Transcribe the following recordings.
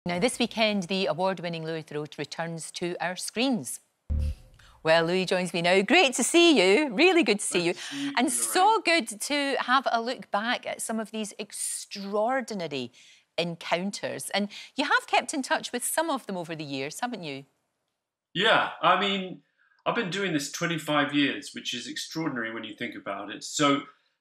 Now, this weekend, the award-winning Louis Theroux returns to our screens. Well, Louis joins me now. Great to see you. Really good to see you. And so good to have a look back at some of these extraordinary encounters. And you have kept in touch with some of them over the years, haven't you? Yeah, I mean, I've been doing this 25 years, which is extraordinary when you think about it. So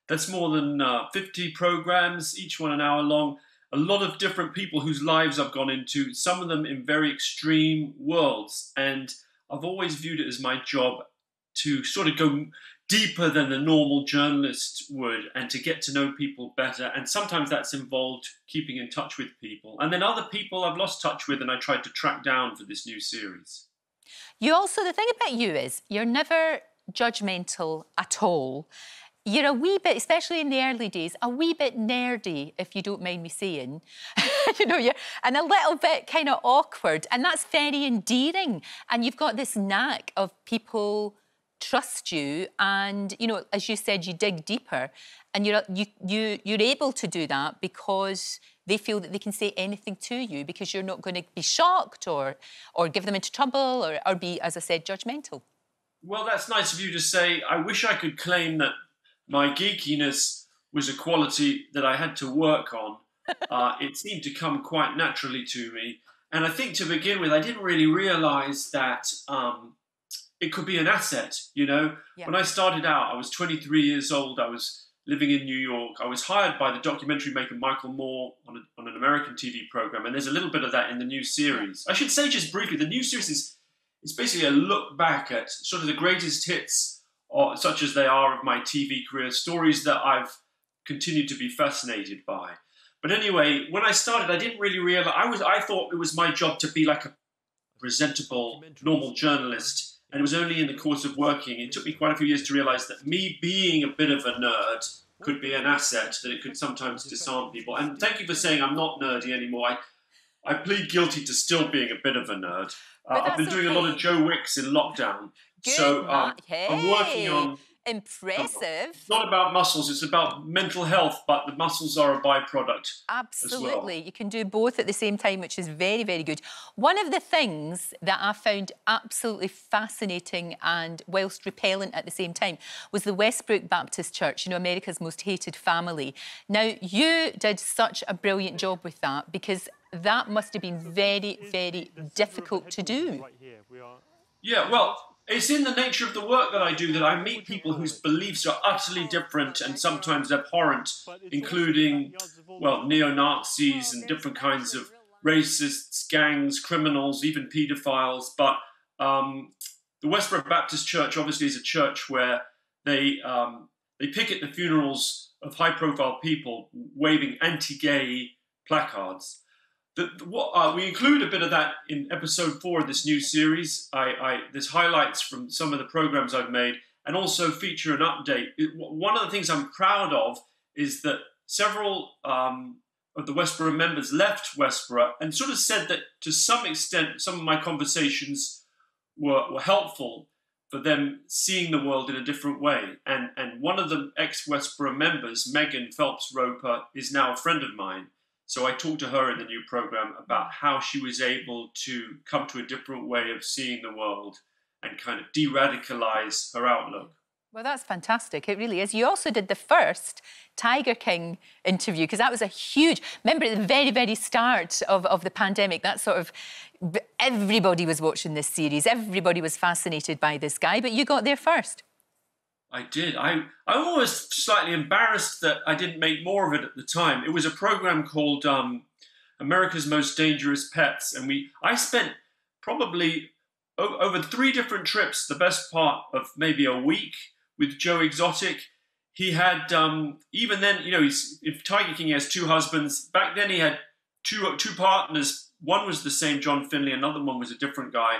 that's more than 50 programs, each one an hour long. A lot of different people whose lives I've gone into, some of them in very extreme worlds. And I've always viewed it as my job to sort of go deeper than the normal journalist would and to get to know people better. And sometimes that's involved keeping in touch with people. And then other people I've lost touch with and I tried to track down for this new series. You also, the thing about you is you're never judgmental at all. You're a wee bit, especially in the early days, a wee bit nerdy, if you don't mind me saying. You know, and a little bit kind of awkward, and that's very endearing. And you've got this knack of people trust you, and you know, as you said, you dig deeper, and you're able to do that because they feel that they can say anything to you because you're not going to be shocked or give them into trouble or be, as I said, judgmental. Well, that's nice of you to say. I wish I could claim that my geekiness was a quality that I had to work on. It seemed to come quite naturally to me. And I think to begin with, I didn't really realise that it could be an asset, you know? Yeah. When I started out, I was 23 years old. I was living in New York. I was hired by the documentary maker Michael Moore on an American TV program. And there's a little bit of that in the new series. I should say just briefly, the new series is basically a look back at sort of the greatest hits, or such as they are, of my TV career, stories that I've continued to be fascinated by. But anyway, when I started, I didn't really realise, I thought it was my job to be like a presentable, normal journalist. And it was only in the course of working, it took me quite a few years to realise that me being a bit of a nerd could be an asset, that it could sometimes disarm people. And thank you for saying I'm not nerdy anymore. I plead guilty to still being a bit of a nerd. I've been doing a lot of Joe Wicks in lockdown. Good, so hey, I'm working on... Impressive. It's not about muscles, it's about mental health, but the muscles are a byproduct. Absolutely. As well. You can do both at the same time, which is very, very good. One of the things that I found absolutely fascinating and whilst repellent at the same time was the Westbrook Baptist Church, you know, America's most hated family. Now, you did such a brilliant job with that because that must have been very, very difficult to do. Yeah, well, it's in the nature of the work that I do that I meet people whose beliefs are utterly different and sometimes abhorrent, including, well, neo-Nazis and different kinds of racists, gangs, criminals, even paedophiles. But the Westbrook Baptist Church obviously is a church where they picket the funerals of high-profile people waving anti-gay placards. We include a bit of that in episode 4 of this new series. There's highlights from some of the programs I've made and also feature an update. One of the things I'm proud of is that several of the Westboro members left Westboro and sort of said that to some extent some of my conversations were helpful for them seeing the world in a different way. And one of the ex-Westboro members, Megan Phelps-Roper, is now a friend of mine. So I talked to her in the new program about how she was able to come to a different way of seeing the world and kind of de-radicalize her outlook. Well, that's fantastic. It really is. You also did the first Tiger King interview, because that was a huge... Remember, at the very, very start of the pandemic, that sort of... Everybody was watching this series. Everybody was fascinated by this guy, but you got there first. I did. I'm almost slightly embarrassed that I didn't make more of it at the time. It was a program called America's Most Dangerous Pets, and I spent probably over 3 different trips, the best part of maybe a week, with Joe Exotic. He had, even then, you know, if Tiger King has 2 husbands, back then he had two partners. One was the same John Finlay, another one was a different guy.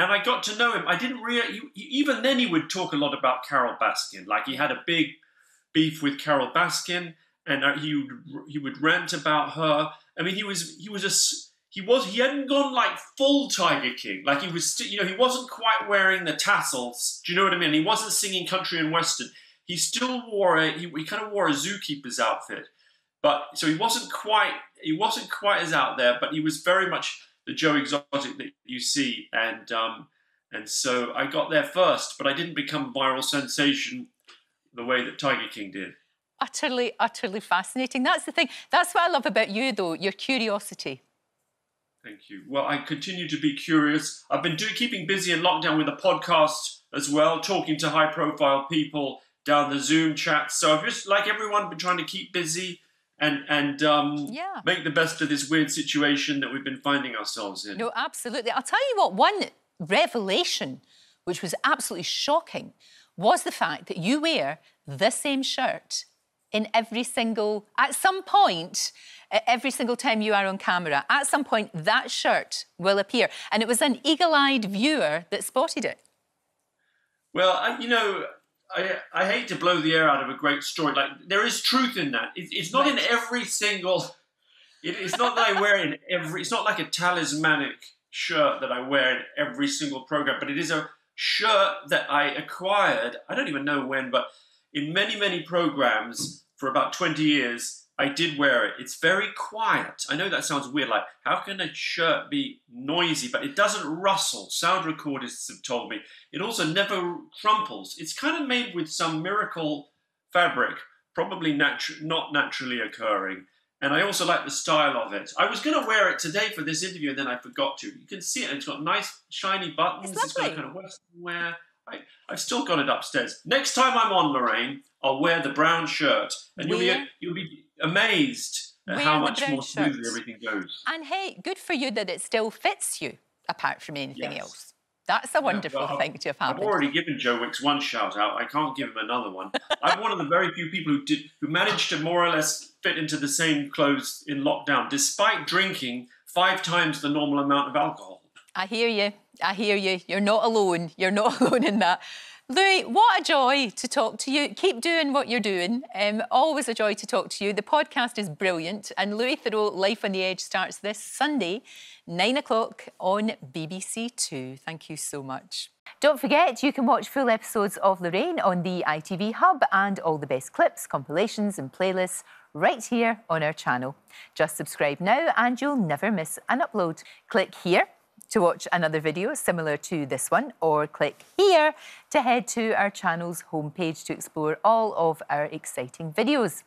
And I got to know him. I didn't really... Even then, he would talk a lot about Carol Baskin. Like, he had a big beef with Carol Baskin, and he would rant about her. I mean, he hadn't gone like full Tiger King. Like, he was, you know, he wasn't quite wearing the tassels. Do you know what I mean? He wasn't singing country and western. He still wore he kind of wore a zookeeper's outfit. But so he wasn't quite as out there, but he was very much the Joe Exotic that you see, and so I got there first, but I didn't become a viral sensation the way that Tiger King did. Utterly, utterly fascinating. That's the thing. That's what I love about you, though, your curiosity. Thank you. Well, I continue to be curious. I've been keeping busy in lockdown with a podcast as well, talking to high-profile people down the Zoom chats. So I've just, like everyone, been trying to keep busy and make the best of this weird situation that we've been finding ourselves in. No, absolutely. I'll tell you what, one revelation, which was absolutely shocking, was the fact that you wear the same shirt in every single, at some point, every single time you are on camera, at some point, that shirt will appear. And it was an eagle-eyed viewer that spotted it. Well, I hate to blow the air out of a great story. Like, there is truth in that. It's not in every single... It's not that I wear it in every... It's not like a talismanic shirt that I wear in every single program, but it is a shirt that I acquired, I don't even know when, but in many, many programs for about 20 years, I did wear it. It's very quiet. I know that sounds weird, like, how can a shirt be noisy? But it doesn't rustle. Sound recordists have told me. It also never crumples. It's kind of made with some miracle fabric, probably not naturally occurring. And I also like the style of it. I was going to wear it today for this interview, and then I forgot to. You can see it. It's got nice, shiny buttons. It's got a kind of Western wear. I've still got it upstairs. Next time I'm on, Lorraine, I'll wear the brown shirt, and you'll be amazed at how much more smoothly everything goes. And hey, good for you that it still fits you, apart from anything else. That's a wonderful thing to have happened. I've already given Joe Wicks one shout-out. I can't give him another one. I'm one of the very few people who managed to more or less fit into the same clothes in lockdown, despite drinking 5 times the normal amount of alcohol. I hear you. I hear you. You're not alone. You're not alone in that. Louis, what a joy to talk to you. Keep doing what you're doing. Always a joy to talk to you. The podcast is brilliant. And Louis Theroux, Life on the Edge, starts this Sunday, 9 o'clock on BBC Two. Thank you so much. Don't forget, you can watch full episodes of Lorraine on the ITV Hub and all the best clips, compilations and playlists right here on our channel. Just subscribe now and you'll never miss an upload. Click here to watch another video similar to this one, or click here to head to our channel's homepage to explore all of our exciting videos.